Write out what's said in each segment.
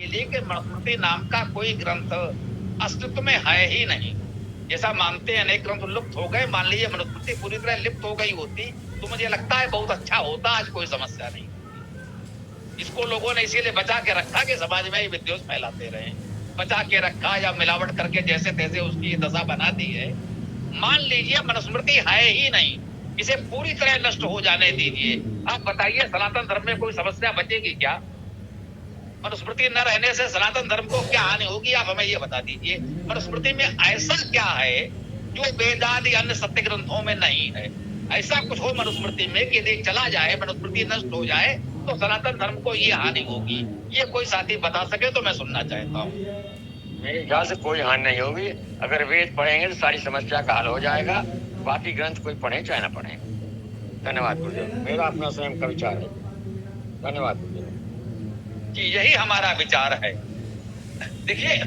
लीजिए कि मनुस्मृति नाम का कोई ग्रंथ अस्तित्व में है ही नहीं। जैसा मानते हैं अनेक ग्रंथ लुप्त हो गए, मान लीजिए मनुस्मृति पूरी तरह लुप्त हो गई होती तो मुझे लगता है बहुत अच्छा होता, आज कोई समस्या नहीं। इसको लोगों ने इसीलिए बचा के रखा कि समाज में विद्वेष फैलाते रहे, बचा के रखा या मिलावट करके जैसे तैसे उसकी दशा बना दी है। मान लीजिए मनुस्मृति है ही नहीं, इसे पूरी तरह नष्ट हो जाने दीजिए। आप बताइए सनातन धर्म में कोई समस्या बचेगी क्या? मनुस्मृति न रहने से सनातन धर्म को क्या हानि होगी, आप हमें ये बता दीजिए। मनुस्मृति में ऐसा क्या है जो वेदादि अन्य सत्य ग्रंथों में नहीं है? ऐसा कुछ हो मनुस्मृति में कि यदि चला जाए, मनुस्मृति नष्ट हो जाए तो सनातन धर्म को ये हानि होगी, ये कोई साथी बता सके तो मैं सुनना चाहता हूँ। मेरे ख्याल से कोई हानि नहीं होगी। अगर वेद पढ़ेंगे तो सारी समस्या का हल हो जाएगा, बाकी ग्रंथ कोई पढ़े चाहे ना पढ़े। धन्यवाद गुरुदेव, मेरा अपना स्वयं का विचार है। धन्यवाद गुरुदेव कि यही हमारा विचार है। देखिए,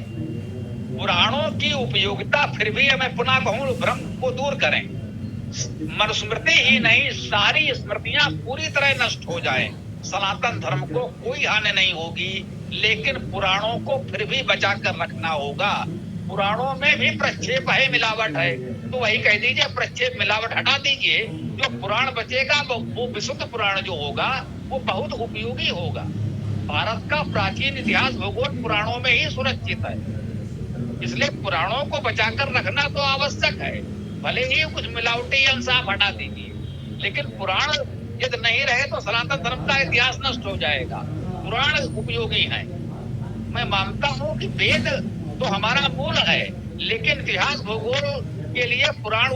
पुराणों की उपयोगिता फिर भी मैं पुनः कहूं भ्रम को दूर करें। मनुस्मृति ही नहीं, सारी स्मृतियां पूरी तरह नष्ट हो जाएं, सनातन धर्म को कोई हानि नहीं होगी, लेकिन पुराणों को फिर भी बचा कर रखना होगा। पुराणों में भी प्रक्षेप है, मिलावट है, तो वही कह दीजिए प्रक्षेप मिलावट हटा दीजिए। जो पुराण बचेगा वो विशुद्ध पुराण जो होगा वो बहुत उपयोगी होगा। भारत का प्राचीन इतिहास भूगोल पुराणों में ही सुरक्षित है, इसलिए पुराणों को बचाकर रखना तो आवश्यक है। भले ही कुछ मिलावटी अंश आप हटा दीजिए, लेकिन पुराण यदि नहीं रहे तो सनातन धर्म का इतिहास नष्ट हो जाएगा। पुराण उपयोगी है। मैं मानता हूँ कि वेद तो हमारा मूल है, लेकिन इतिहास भूगोल के लिए पुराण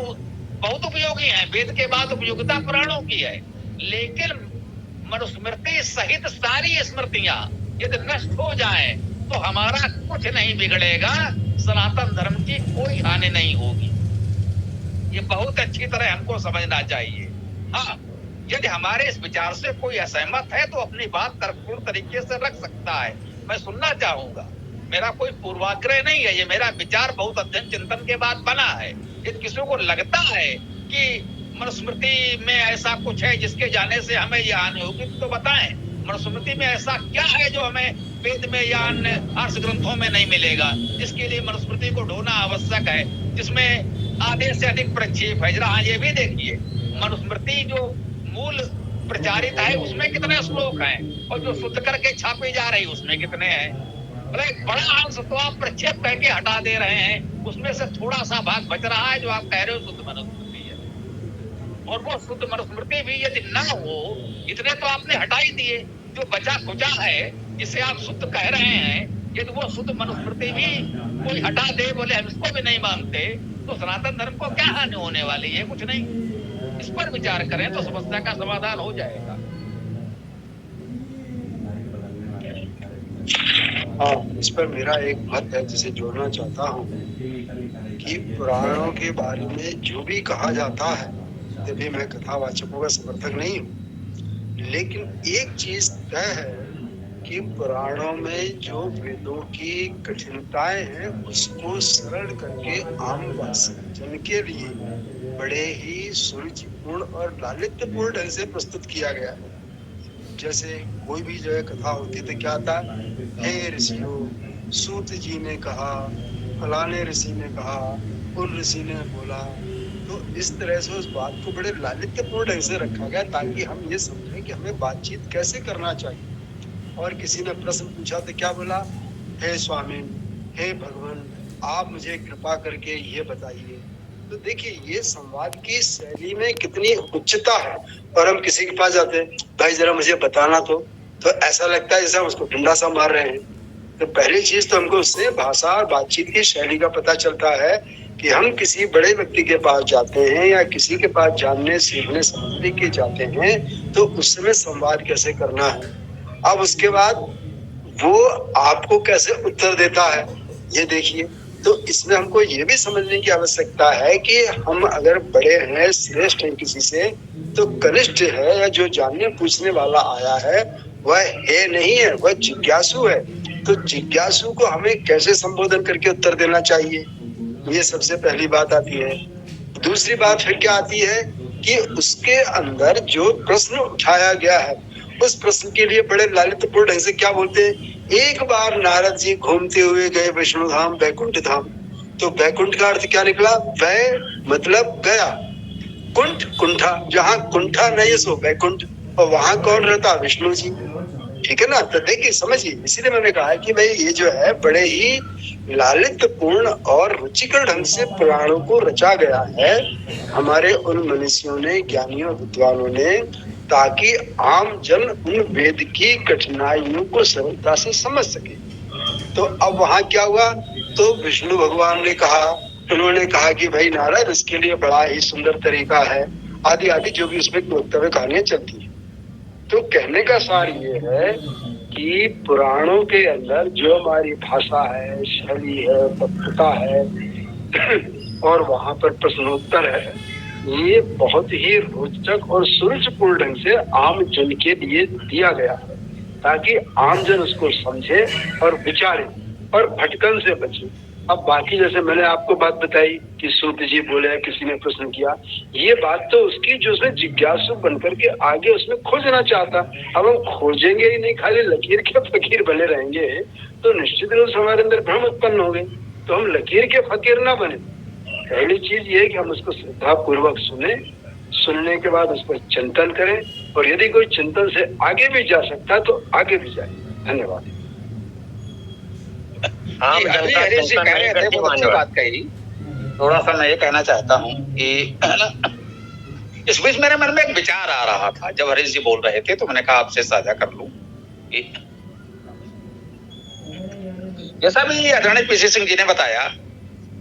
बहुत उपयोगी है। वेद के बाद उपयोगिता पुराणों की है, लेकिन मनुस्मृति सहित सारी स्मृतियां यदि नष्ट हो जाए तो हमारा कुछ नहीं बिगड़ेगा, सनातन धर्म की कोई हानि नहीं होगी। ये बहुत अच्छी तरह हमको समझना चाहिए। हाँ, यदि हमारे इस विचार से कोई असहमत है तो अपनी बात तर्कपूर्ण तरीके से रख सकता है, मैं सुनना चाहूंगा। मेरा कोई पूर्वाग्रह नहीं है, ये मेरा विचार बहुत अध्ययन चिंतन के बाद बना है। यदि किसी को लगता है कि मनुस्मृति में ऐसा कुछ है जिसके जाने से हमें ये हानि होगी तो बताएं। मनुस्मृति में ऐसा क्या है जो हमें वेद में या अन्य आर्ष ग्रंथों में नहीं मिलेगा, जिसके लिए मनुस्मृति को ढूंढना आवश्यक है, जिसमें आधे से अधिक प्रक्षेप है। जरा हाँ ये भी देखिए, मनुस्मृति जो मूल प्रचारित है उसमें कितने श्लोक हैं, और जो शुद्ध करके छापी जा रही उसमें कितने हैं। एक बड़ा अंश तो आप प्रक्षेप करके हटा दे रहे हैं, उसमें से थोड़ा सा भाग बच रहा है जो आप कह रहे हो शुद्ध मनुस्मृति है। और वो शुद्ध मनुस्मृति भी यदि ना हो, इतने तो आपने हटा ही दिए, जो बचा खुचा है जिसे आप शुद्ध कह रहे हैं, यदि वो शुद्ध मनुस्मृति भी कोई हटा दे, बोले हम इसको भी नहीं मानते, तो सनातन धर्म को क्या हानि होने वाली है? कुछ नहीं। इस पर विचार करें तो समस्या का समाधान हो जाएगा। हाँ, इस पर मेरा एक मत है जिसे जोड़ना चाहता हूँ कि पुराणों के बारे में जो भी कहा जाता है, तभी मैं कथावाचकों का समर्थक नहीं हूँ, लेकिन एक चीज तय है कि पुराणों में जो वेदों की कठिनताएं हैं उसको सरल करके आम जन के लिए बड़े ही सुरुचिपूर्ण और लालित्यपूर्ण ढंग से प्रस्तुत किया गया है। जैसे कोई भी जो है कथा होती तो क्या था, हे ऋषियों, सूत जी ने कहा, फलाने ऋषि ने कहा, उन ऋषि ने बोला। तो इस तरह से उस बात को बड़े लालित्यपूर्ण ढंग से रखा गया ताकि हम ये समझें कि हमें बातचीत कैसे करना चाहिए। और किसी ने प्रश्न पूछा तो क्या बोला, हे स्वामी, हे भगवान, आप मुझे कृपा करके ये बताइए। तो देखिए ये संवाद की शैली में कितनी उच्चता है। और हम किसी के पास जाते हैं, भाई जरा मुझे बताना तो ऐसा लगता है जैसे हम उसको डंडा सा मार रहे हैं। तो पहली चीज तो हमको उससे भाषा और बातचीत की शैली का पता चलता है कि हम किसी बड़े व्यक्ति के पास जाते हैं या किसी के पास जानने सीखने समझने के जाते हैं तो उस समय संवाद कैसे करना है। अब उसके बाद वो आपको कैसे उत्तर देता है ये देखिए। तो इसमें हमको ये भी समझने की आवश्यकता है कि हम अगर बड़े हैं, श्रेष्ठ हैं किसी से, तो कनिष्ठ है या जो जानने पूछने वाला आया है वह है नहीं है, वह जिज्ञासु है। तो जिज्ञासु को हमें कैसे संबोधन करके उत्तर देना चाहिए, ये सबसे पहली बात आती है। दूसरी बात फिर क्या आती है कि उसके अंदर जो प्रश्न उठाया गया है उस प्रश्न के लिए बड़े लालित्यपूर्ण ढंग से क्या बोलते हैं, एक बार नारद जी घूमते हुए गए विष्णु धाम वैकुंठ धाम। तो वैकुंठ का अर्थ क्या निकला, वै मतलब गया, कुंठ कुंठा, जहाँ कुंठा नहीं सो वैकुंठ, और वहां कौन रहता, विष्णु जी। ठीक है ना। तो देखिए समझिए, इसीलिए मैंने कहा है कि भाई ये जो है बड़े ही लालित्यपूर्ण और रुचिकर ढंग से पुराणों को रचा गया है हमारे उन मनुष्यों ने, ज्ञानियों विद्वानों ने, ताकि आम जन उन वेद की कठिनाइयों को सरलता से समझ सके। तो अब वहां क्या हुआ, तो विष्णु भगवान ने कहा, उन्होंने कहा कि भाई नारद इसके लिए बड़ा ही सुंदर तरीका है, आदि आदि जो भी उसमें वक्तव्य कहानियां चलती है। तो कहने का सार ये है कि पुराणों के अंदर जो हमारी भाषा है, शैली है, वक्तृता है और वहां पर प्रश्नोत्तर है, ये बहुत ही रोचक और सुरुचिपूर्ण ढंग से आम जन के लिए दिया गया है, ताकि आम जन उसको समझे और विचारे और भटकन से बचे। अब बाकी जैसे मैंने आपको बात बताई कि सूत जी बोले, किसी ने प्रश्न किया, ये बात तो उसकी जो उसने जिज्ञासु बनकर के आगे उसमें खोजना चाहता। अब हम खोजेंगे ही नहीं, खाली लकीर के फकीर बने रहेंगे, तो निश्चित रूप से हमारे अंदर भ्रम उत्पन्न हो गए। तो हम लकीर के फकीर ना बने। पहली चीज ये है कि हम उसको श्रद्धा पूर्वक सुने, सुनने के बाद उस पर चिंतन करें, और यदि कोई चिंतन से आगे भी जा सकता है तो आगे भी जाए। धन्यवाद। हरीश जी कह रहे थे, बहुत अच्छी बात कही। थोड़ा सा मैं ये कहना चाहता हूँ कि इस बीच मेरे मन में एक विचार आ रहा था जब हरीश जी बोल रहे थे, तो मैंने कहा आपसे साझा कर लूं। जैसा भी आदरणीय पीसी सिंह जी ने बताया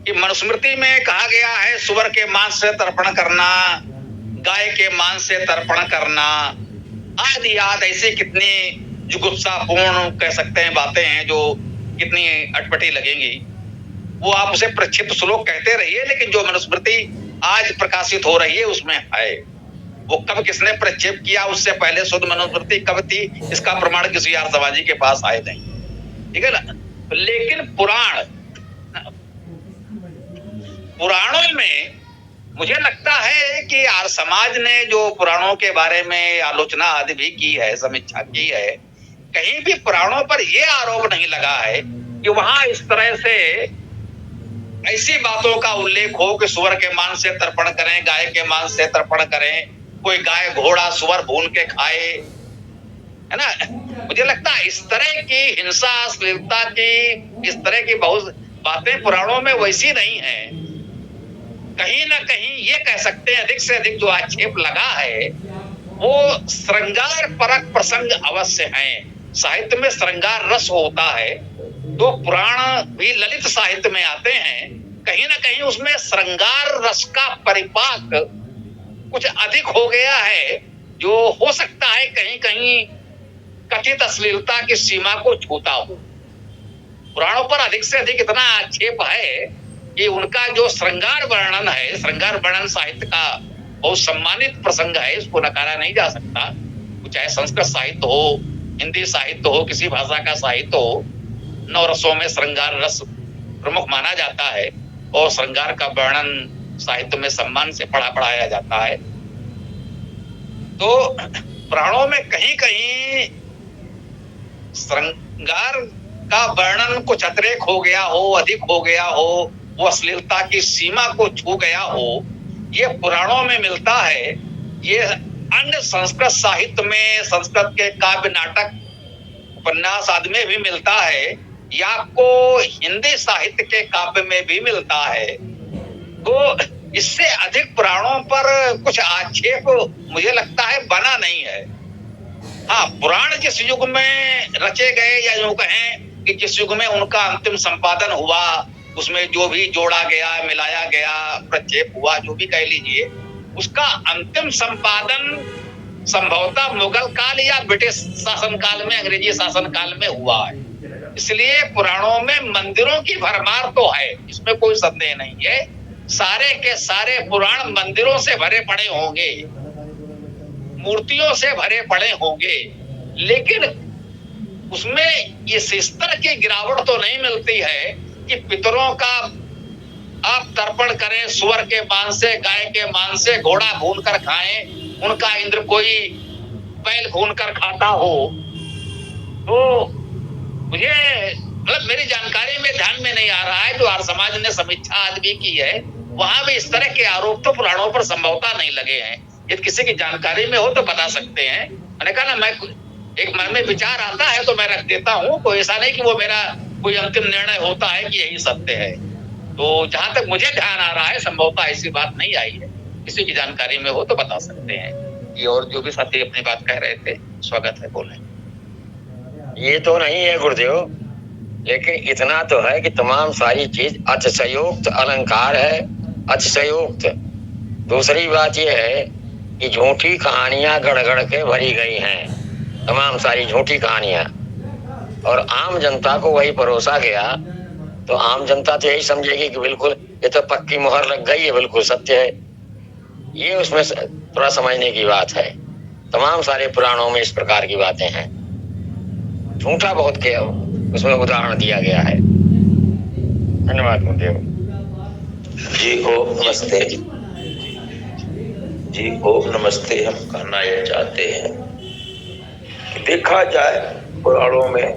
कि मनुस्मृति में कहा गया है सुअर के मांस से तर्पण करना, गाय के मांस से तर्पण करना, आदि आदि ऐसे कितनी जुगुप्सापूर्ण कह सकते हैं बातें हैं जो कितनी अटपटी लगेंगी। वो आप उसे प्रक्षिप्त श्लोक कहते रहिए, लेकिन जो मनुस्मृति आज प्रकाशित हो रही है उसमें है। वो कब किसने प्रक्षेप किया, उससे पहले शुद्ध मनुस्मृति कब थी, इसका प्रमाण किसी आर्यसमाजी के पास आए नहीं। ठीक है ना। लेकिन पुराणों में मुझे लगता है कि आर्य समाज ने जो पुराणों के बारे में आलोचना आदि भी की है, समीक्षा की है, कहीं भी पुराणों पर यह आरोप नहीं लगा है कि वहां इस तरह से ऐसी बातों का उल्लेख हो कि सुअर के मांस से तर्पण करें, गाय के मांस से तर्पण करें, कोई गाय घोड़ा सुअर भून के खाए, है ना। मुझे लगता है इस तरह की हिंसा, अश्लीलता की, इस तरह की बहुत बातें पुराणों में वैसी नहीं है। कहीं ना कहीं ये कह सकते हैं, अधिक से अधिक जो आक्षेप लगा है वो श्रृंगार परक प्रसंग अवश्य हैं। साहित्य में श्रृंगार रस होता है, तो पुराण भी ललित साहित्य में आते हैं, कहीं ना कहीं उसमें श्रृंगार रस का परिपाक कुछ अधिक हो गया है, जो हो सकता है कहीं कहीं कथित अश्लीलता की सीमा को छूता हो। पुराणों पर अधिक से अधिक इतना आक्षेप है कि उनका जो श्रृंगार वर्णन है, श्रृंगार वर्णन साहित्य का बहुत सम्मानित प्रसंग है, इसको नकारा नहीं जा सकता। चाहे संस्कृत साहित्य हो, हिंदी साहित्य हो, किसी भाषा का साहित्य हो, नौ रसों में श्रृंगार रस प्रमुख माना जाता है और श्रृंगार का वर्णन साहित्य में सम्मान से पढ़ाया जाता है। तो पुराणों में कहीं कहीं श्रृंगार का वर्णन कुछ अतिरेक हो गया हो, अधिक हो गया हो, वो अश्लीलता की सीमा को छू गया हो, ये पुराणों में मिलता है। ये अन्य संस्कृत साहित्य में, संस्कृत के काव्य, नाटक, उपन्यास आदि में भी मिलता है, या आपको हिंदी साहित्य के काव्य में भी मिलता है। तो इससे अधिक पुराणों पर कुछ आक्षेप मुझे लगता है बना नहीं है। हाँ, पुराण जिस युग में रचे गए, या यूं कहें कि जिस युग में उनका अंतिम संपादन हुआ, उसमें जो भी जोड़ा गया, मिलाया गया, प्रक्षेप हुआ, जो भी कह लीजिए, उसका अंतिम संपादन संभवतः मुगल काल या ब्रिटिश शासन काल में, अंग्रेजी शासन काल में हुआ है। इसलिए पुराणों में मंदिरों की भरमार तो है, इसमें कोई संदेह नहीं है। सारे के सारे पुराण मंदिरों से भरे पड़े होंगे, मूर्तियों से भरे पड़े होंगे, लेकिन उसमें इस स्तर की गिरावट तो नहीं मिलती है कि पितरों का आप तर्पण करें, सुअर के मांस से, गाय के मांस से, घोड़ा भून कर खाएं, उनका इंद्र कोई बैल भून कर खाता हो, तो मुझे मतलब मेरी जानकारी में ध्यान में नहीं आ रहा है। जो आर्य समाज ने समीक्षा आदमी की है वहां भी इस तरह के आरोप तो पुराणों पर संभवतः नहीं लगे हैं। यदि किसी की जानकारी में हो तो बता सकते हैं। मैंने कहा ना, मैं एक मन में विचार आता है तो मैं रख देता हूँ, कोई ऐसा नहीं कि वो मेरा कोई अंतिम निर्णय होता है कि यही सत्य है। तो जहां तक मुझे ध्यान आ रहा है संभवतः ऐसी बात नहीं आई है। किसी की जानकारी में हो तो बता सकते हैं। ये और जो भी साथी अपनी बात कह रहे थे, स्वागत है, बोले। ये तो नहीं है गुरुदेव, लेकिन इतना तो है कि तमाम सारी चीज अतिशयोक्त अलंकार है, अतिशयोक्त। दूसरी बात यह है कि झूठी कहानियां गढ़ गढ़ के भरी गई हैं, तमाम सारी झूठी कहानियां, और आम जनता को वही परोसा गया। तो आम जनता तो यही समझेगी कि बिल्कुल ये तो पक्की मुहर लग गई है, बिल्कुल सत्य है। ये उसमें थोड़ा समझने की बात है। तमाम सारे पुराणों में इस प्रकार की बातें हैं, झूठा बहुत के उसमें उदाहरण दिया गया है। धन्यवाद गुरुदेव जी। ओम नमस्ते जी, ओम नमस्ते। हम कहना यह चाहते हैं कि देखा जाए पुराणों में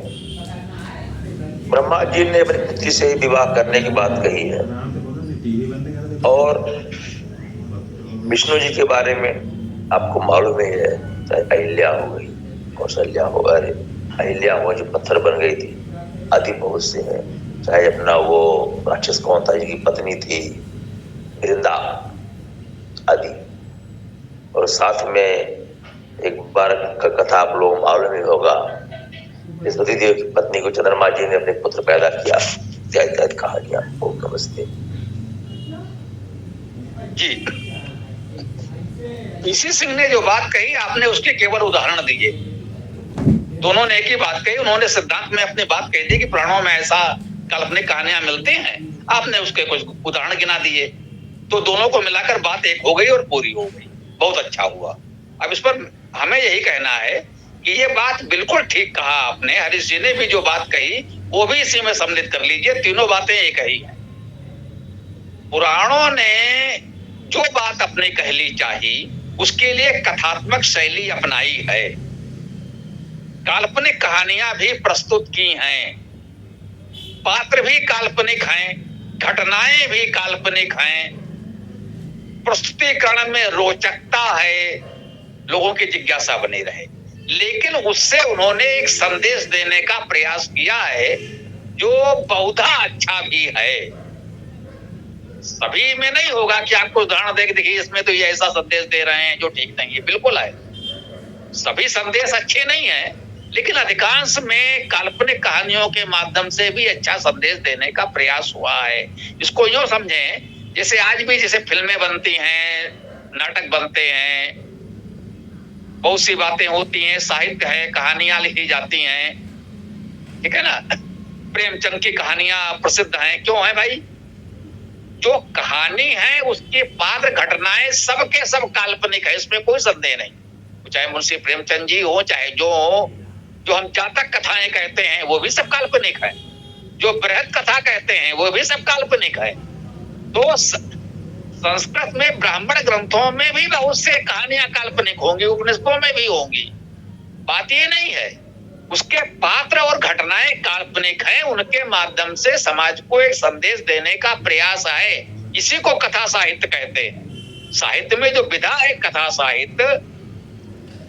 ब्रह्मा जी ने अपनी पुत्री से विवाह करने की बात कही है, और विष्णु जी के बारे में आपको मालूम ही है, चाहे अहिल्या हो गई, कौशल्या हो, अरे अहिल्या हो जो पत्थर बन गई थी, आदि बहुत से हैं। चाहे अपना वो राक्षस कौन था जिनकी पत्नी थी वृंदा आदि, और साथ में एक बार का कथा आप लोग मालूम ही होगा, बृहस्पति देव की पत्नी को चंद्रमा जी ने अपने पुत्र पैदा किया, इत्यादि कहानियां। ओम नमस्ते जी। ईसी सिंह ने जो बात कही आपने उसके केवल उदाहरण दिए। दोनों ने एक ही बात कही, उन्होंने सिद्धांत में अपनी बात कही थी कि पुराणों में ऐसा काल्पनिक कहानियां मिलती हैं, आपने उसके कुछ उदाहरण गिना दिए, तो दोनों को मिलाकर बात एक हो गई और पूरी हो गई। बहुत अच्छा हुआ। अब इस पर हमें यही कहना है कि ये बात बिल्कुल ठीक कहा आपने। हरीश जी ने भी जो बात कही वो भी इसी में सम्मिलित कर लीजिए, तीनों बातें एक ही हैं। पुराणों ने जो बात अपने कहली चाही उसके लिए कथात्मक शैली अपनाई है, काल्पनिक कहानियां भी प्रस्तुत की हैं, पात्र भी काल्पनिक हैं, घटनाएं भी काल्पनिक हैं, प्रस्तुतिकरण में रोचकता है, लोगों की जिज्ञासा बनी रहे, लेकिन उससे उन्होंने एक संदेश देने का प्रयास किया है जो बहुधा अच्छा भी है। सभी में नहीं होगा कि आपको उदाहरण देके देखिए इसमें तो ये ऐसा संदेश दे रहे हैं जो ठीक नहीं है, बिल्कुल है। सभी संदेश अच्छे नहीं है, लेकिन अधिकांश में काल्पनिक कहानियों के माध्यम से भी अच्छा संदेश देने का प्रयास हुआ है। इसको यूं समझें जैसे आज भी जैसे फिल्में बनती हैं, नाटक बनते हैं, बहुत सी बातें होती हैं, साहित्य है, कहानियां लिखी जाती हैं, ठीक है ना। प्रेमचंद की कहानियां प्रसिद्ध हैं, क्यों है भाई? जो कहानी है उसके पात्र घटनाएं सबके सब काल्पनिक है, इसमें कोई संदेह नहीं। चाहे मुंशी प्रेमचंद जी हो, चाहे जो हो, जो हम जातक कथाएं कहते हैं वो भी सब काल्पनिक है, जो बृहद कथा कहते हैं वो भी सब काल्पनिक है। तो संस्कृत में ब्राह्मण ग्रंथों में भी बहुत से कहानियां काल्पनिक होंगी, उपनिषदों में भी होंगी, बात ये नहीं है। उसके पात्र और घटनाएं काल्पनिक हैं, उनके माध्यम से समाज को एक संदेश देने का प्रयास है, इसी को कथा साहित्य कहते हैं। साहित्य में जो विधा है कथा साहित्य,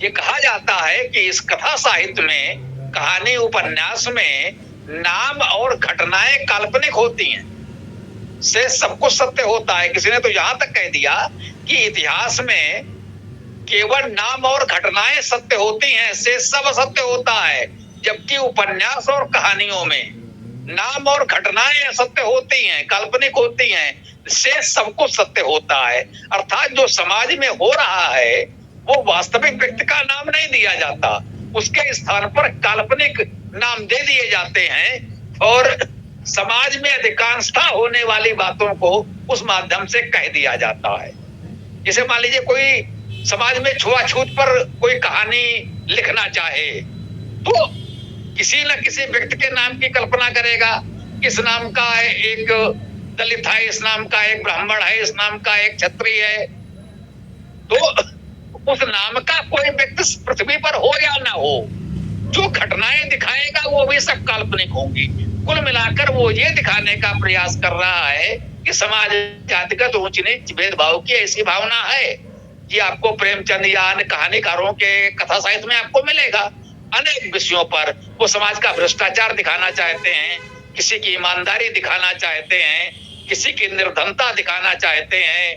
ये कहा जाता है कि इस कथा साहित्य में, कहानी उपन्यास में नाम और घटनाएं काल्पनिक होती हैं, से सब कुछ सत्य होता है। किसी ने तो यहां तक कह दिया कि इतिहास में केवल नाम और घटनाएं सत्य होती हैं, से सब असत्य होता है, जबकि उपन्यास और कहानियों में नाम और घटनाएं असत्य होती हैं, काल्पनिक होती हैं, से सब कुछ सत्य होता है। अर्थात जो समाज में हो रहा है वो वास्तविक व्यक्ति का नाम नहीं दिया जाता, उसके स्थान पर काल्पनिक नाम दे दिए जाते हैं, और समाज में अधिकांशता होने वाली बातों को उस माध्यम से कह दिया जाता है। जैसे मान लीजिए कोई समाज में छुआछूत पर कोई कहानी लिखना चाहे तो किसी न किसी व्यक्ति के नाम की कल्पना करेगा, इस नाम का एक दलित है, इस नाम का एक ब्राह्मण है, इस नाम का एक क्षत्रिय है। तो उस नाम का कोई व्यक्ति पृथ्वी पर हो या ना हो, जो घटनाएं दिखाएगा वो भी सब काल्पनिक होंगी। कुल मिलाकर वो ये दिखाने का प्रयास कर रहा है कि समाज जातिगत ऊंच नीच भेदभाव की ऐसी भावना है। ये आपको प्रेमचंद या अन्य कहानीकारों के कथा साहित्य में आपको मिलेगा। अनेक विषयों पर वो समाज का भ्रष्टाचार दिखाना चाहते हैं, किसी की ईमानदारी दिखाना चाहते हैं, किसी की निर्धनता दिखाना चाहते हैं,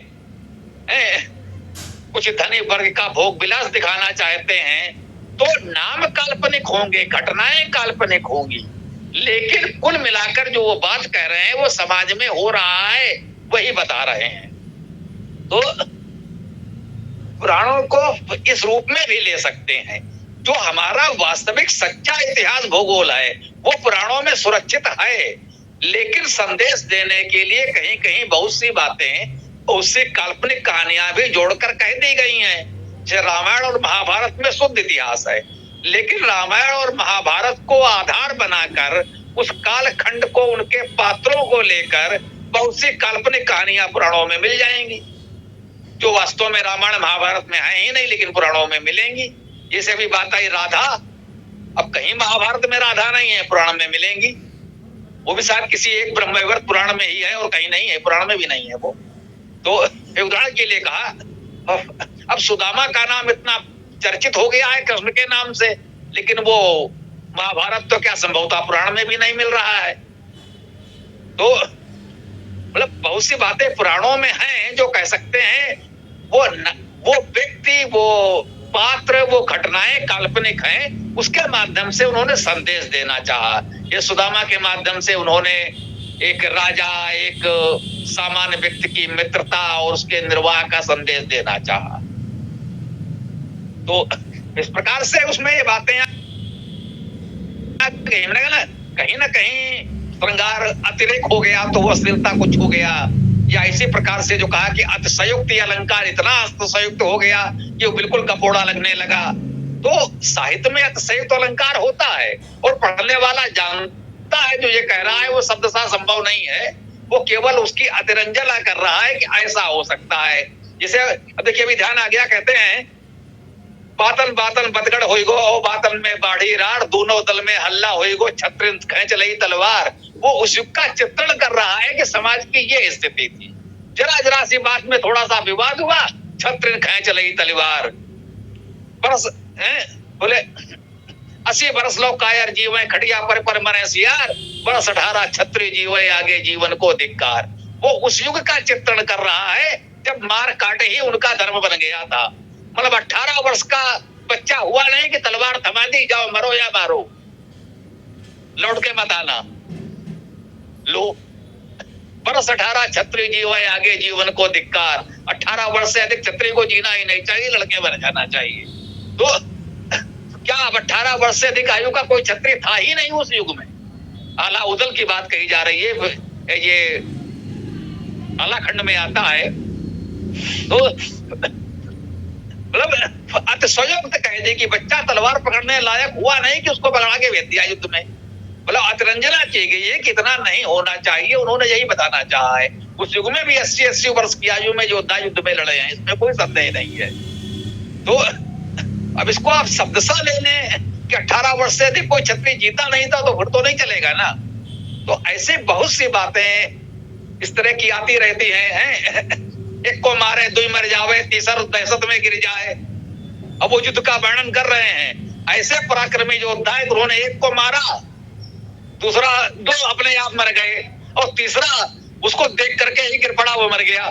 कुछ धनी वर्ग का भोग विलास दिखाना चाहते हैं। तो नाम काल्पनिक होंगे, घटनाएं काल्पनिक होंगी, लेकिन कुल मिलाकर जो वो बात कह रहे हैं वो समाज में हो रहा है वही बता रहे हैं। तो पुराणों को इस रूप में भी ले सकते हैं। जो हमारा वास्तविक सच्चा इतिहास भूगोल है वो पुराणों में सुरक्षित है, लेकिन संदेश देने के लिए कहीं कहीं बहुत सी बातें, उससे काल्पनिक कहानियां भी जोड़कर कह दी गई हैं। जैसे रामायण और महाभारत में शुद्ध इतिहास है, लेकिन रामायण और महाभारत को आधार बनाकर उस कालखंड को, उनके पात्रों को लेकर बहुत सी काल्पनिक कहानियां पुराणों में मिल जाएंगी, जो वास्तव में रामायण महाभारत में है ही नहीं लेकिन पुराणों में मिलेंगी। जैसे भी बात आई राधा, अब कहीं महाभारत में राधा नहीं है, पुराण में मिलेंगी। वो भी शायद किसी एक ब्रह्मवैवर्त पुराण में ही है और कहीं नहीं है, पुराण में भी नहीं है वो। तो उदाहरण के लिए कहा, अब सुदामा का नाम इतना चर्चित हो गया है कृष्ण के नाम से, लेकिन वो महाभारत तो क्या संभवतः पुराण में भी नहीं मिल रहा है। तो मतलब बहुत सी बातें पुराणों में हैं जो कह सकते हैं वो व्यक्ति, वो पात्र, वो घटनाएं काल्पनिक हैं, उसके माध्यम से उन्होंने संदेश देना चाहा। ये सुदामा के माध्यम से उन्होंने एक राजा, एक सामान्य व्यक्ति की मित्रता और उसके निर्वाह का संदेश देना चाहा। तो इस प्रकार से उसमें ये बातें कहीं ना कहीं श्रृंगार अतिरेक हो गया तो वो अश्लीलता को छू गया, या इसी प्रकार से जो कहा कि अतिशयोक्ति अलंकार इतना अतिशयोक्त हो गया कि वो बिल्कुल कपोड़ा लगने लगा। तो साहित्य में अतिशयोक्त अलंकार होता है और पढ़ने वाला जानता है जो ये कह रहा है वो शब्दशः संभव नहीं है, वो केवल उसकी अतिरंजना कर रहा है कि ऐसा हो सकता है। जैसे देखिए अभी ध्यान आ गया, कहते हैं बातन बातन बदगड़ होइगो ओ बातन में बाढ़ी राड़, दोनों दल में हल्ला होइगो छत्र खींच लई तलवार। वो उस युग का चित्रण कर रहा है कि समाज की ये स्थिति थी, जरा जरा सी बात में थोड़ा सा विवाद हुआ, छत्र खींच लई तलवार। बरस बोले 80 बरस लो कायर जीवे खड़िया पर मरे सियार, बरस 18 छत्री जीवे आगे जीवन को धिक्कार। वो उस युग का चित्रण कर रहा है जब मार काटे ही उनका धर्म बन गया था। मतलब 18 वर्ष का बच्चा हुआ नहीं कि तलवार थमा दी, जाओ मरो या मारो, लौट के मत आना। लो बरस 18 छत्री जीवे आगे जीवन को धिक्कार। 18 वर्ष से अधिक छत्री को जीना ही नहीं चाहिए, लड़के बन जाना चाहिए। तो क्या अब 18 वर्ष से अधिक आयु का कोई छत्री था ही नहीं उस युग में। आला उदल की बात कही जा रही है, ये आलाखंड में आता है। तो मतलब अतिशयोक्त कह दे कि बच्चा तलवार पकड़ने लायक हुआ नहीं कि उसको पकड़ा के भेज दिया युद्ध में। मतलब अतिरंजना की गई है कि इतना नहीं होना चाहिए, उन्होंने यही बताना चाहा है। उस युग में भी 80 वर्ष की आयु में योद्धा युद्ध में लड़े हैं, इसमें कोई संदेह नहीं है। तो अब इसको आप शब्दशः ले लें कि 18 वर्ष से अधिक कोई छत्री जीता नहीं था तो फिर तो नहीं चलेगा ना। तो ऐसे बहुत सी बातें इस तरह की आती रहती हैं। एक को मारे दुई मर जावे, तीसरा दहशत में गिर जाए। अब वो युद्ध का वर्णन कर रहे हैं। ऐसे पराक्रमी योद्धा है, उन्होंने एक को मारा, दूसरा 2 अपने आप मर गए और तीसरा उसको देख करके ही गिर पड़ा, वो मर गया।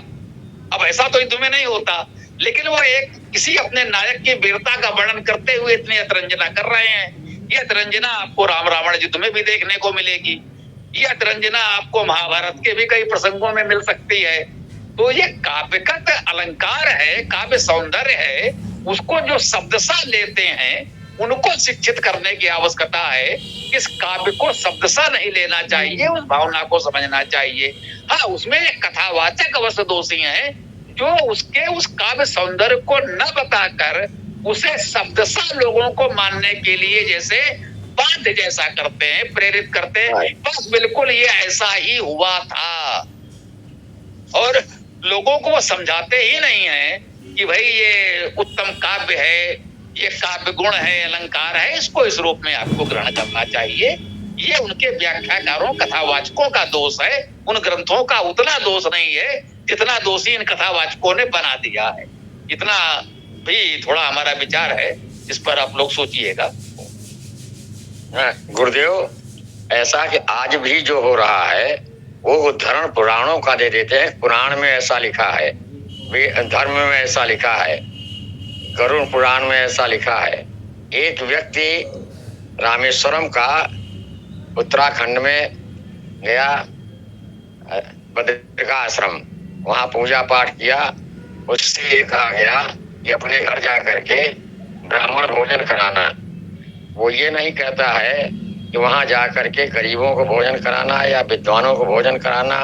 अब ऐसा तो युद्ध में नहीं होता, लेकिन वो एक किसी अपने नायक की वीरता का वर्णन करते हुए इतनी अतिरंजना कर रहे हैं। ये अतिरंजना आपको राम रावण युद्ध में भी देखने को मिलेगी। ये अतिरंजना आपको महाभारत के भी कई प्रसंगों में मिल सकती है। तो ये काव्यगत अलंकार है, काव्य सौंदर्य है, उसको जो शब्दशः लेते हैं उनको शिक्षित करने की आवश्यकता है। इस काव्य को शब्दशः नहीं लेना चाहिए, उस भावना को समझना चाहिए। हाँ, उसमें कथावाचक अवश्य दोषी हैं जो उसके उस काव्य सौंदर्य को न बताकर उसे शब्दशः लोगों को मानने के लिए जैसे बाध्य जैसा करते हैं, प्रेरित करते हैं। बस बिल्कुल ये ऐसा ही हुआ था, और लोगों को वो समझाते ही नहीं है कि भाई ये उत्तम काव्य है, ये काव्य गुण है, अलंकार है, इसको इस रूप में आपको ग्रहण करना चाहिए। ये उनके व्याख्याकारों कथावाचकों का दोष है, उन ग्रंथों का उतना दोष नहीं है जितना दोषी इन कथावाचकों ने बना दिया है। इतना भी थोड़ा हमारा विचार है, इस पर आप लोग सोचिएगा। गुरुदेव, ऐसा कि आज भी जो हो रहा है वो उद्धरण पुराणों का दे देते हैं। पुराण में ऐसा लिखा है, धर्म में ऐसा लिखा है, गरुड़ पुराण में ऐसा लिखा है। एक व्यक्ति रामेश्वरम का उत्तराखंड में गया, बद्रिका आश्रम, वहां पूजा पाठ किया। उससे ये कहा गया कि अपने घर जा करके ब्राह्मण भोजन कराना। वो ये नहीं कहता है कि वहां जा करके गरीबों को भोजन कराना या विद्वानों को भोजन कराना,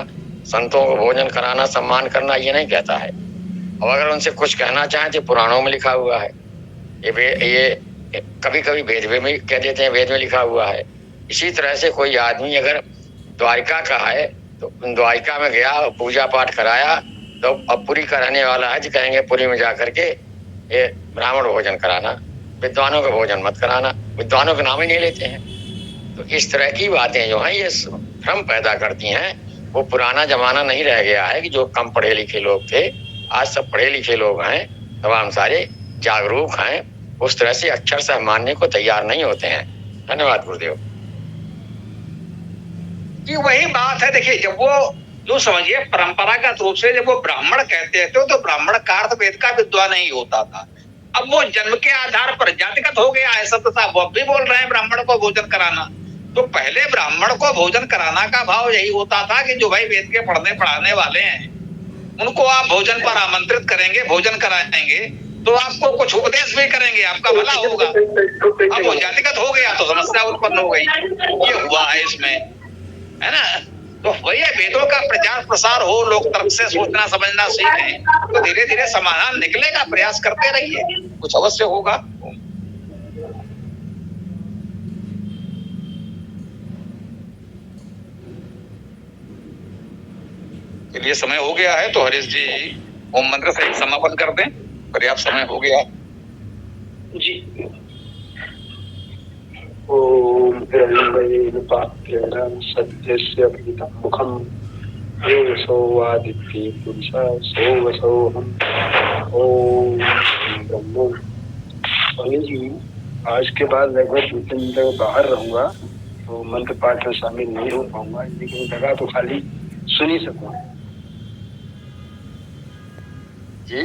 संतों को भोजन कराना, सम्मान करना, ये नहीं कहता है। और अगर उनसे कुछ कहना चाहें तो पुराणों में लिखा हुआ है। ये कभी कभी वेद में भी कह देते हैं, वेद में लिखा हुआ है। इसी तरह से कोई आदमी अगर द्वारिका का है तो द्वारिका में गया, पूजा पाठ कराया, तो अब पुरी का रहने वाला है जो कहेंगे पुरी में जाकर के ये ब्राह्मण भोजन कराना, विद्वानों का भोजन मत कराना, विद्वानों का नाम ही नहीं लेते हैं। तो इस तरह की बातें जो हैं ये भ्रम पैदा करती हैं। वो पुराना जमाना नहीं रह गया है कि जो कम पढ़े लिखे लोग थे, आज सब पढ़े लिखे लोग हैं, तमाम सारे जागरूक हैं, उस तरह से अक्षर से मानने को तैयार नहीं होते हैं। धन्यवाद गुरुदेव कि वही बात है। देखिए, जब वो जो समझिए परंपरागत रूप से जब वो ब्राह्मण कहते थे तो ब्राह्मण का अर्थ वेद का विद्वान नहीं होता था। अब वो जन्म के आधार पर जातिगत हो गया है। सत्य साहब वो भी बोल रहे हैं ब्राह्मण को भोजन कराना। तो पहले ब्राह्मण को भोजन कराना का भाव यही होता था कि जो भाई वेद के पढ़ने पढ़ाने वाले हैं उनको आप भोजन पर आमंत्रित करेंगे, भोजन कराएंगे, तो आपको कुछ उपदेश भी करेंगे, आपका भला होगा। अब वो जातिगत हो गया तो समस्या उत्पन्न हो गई। ये हुआ है इसमें, है ना। तो वही वेदों का प्रचार प्रसार हो, लोग तर्क से सोचना समझना सीखें, तो धीरे धीरे समाधान निकलेगा। प्रयास करते रहिए, कुछ अवश्य होगा। चलिए, समय हो गया है तो हरीश जी ओम मंत्र से समापन कर दें। पर्याप्त समय हो गया जी। ओम हिरण्मयेन पात्रेण सत्यस्य मुखम योगसोवादित्य पुरुषा सोवसोहम। ओम ब्रह्म। स्वामी जी, आज के बाद लगभग 2-3 दिन तक बाहर रहूंगा, तो मंत्र पाठ में शामिल नहीं हो पाऊंगा, लेकिन जगह तो खाली सुन ही सकूंगा। जी।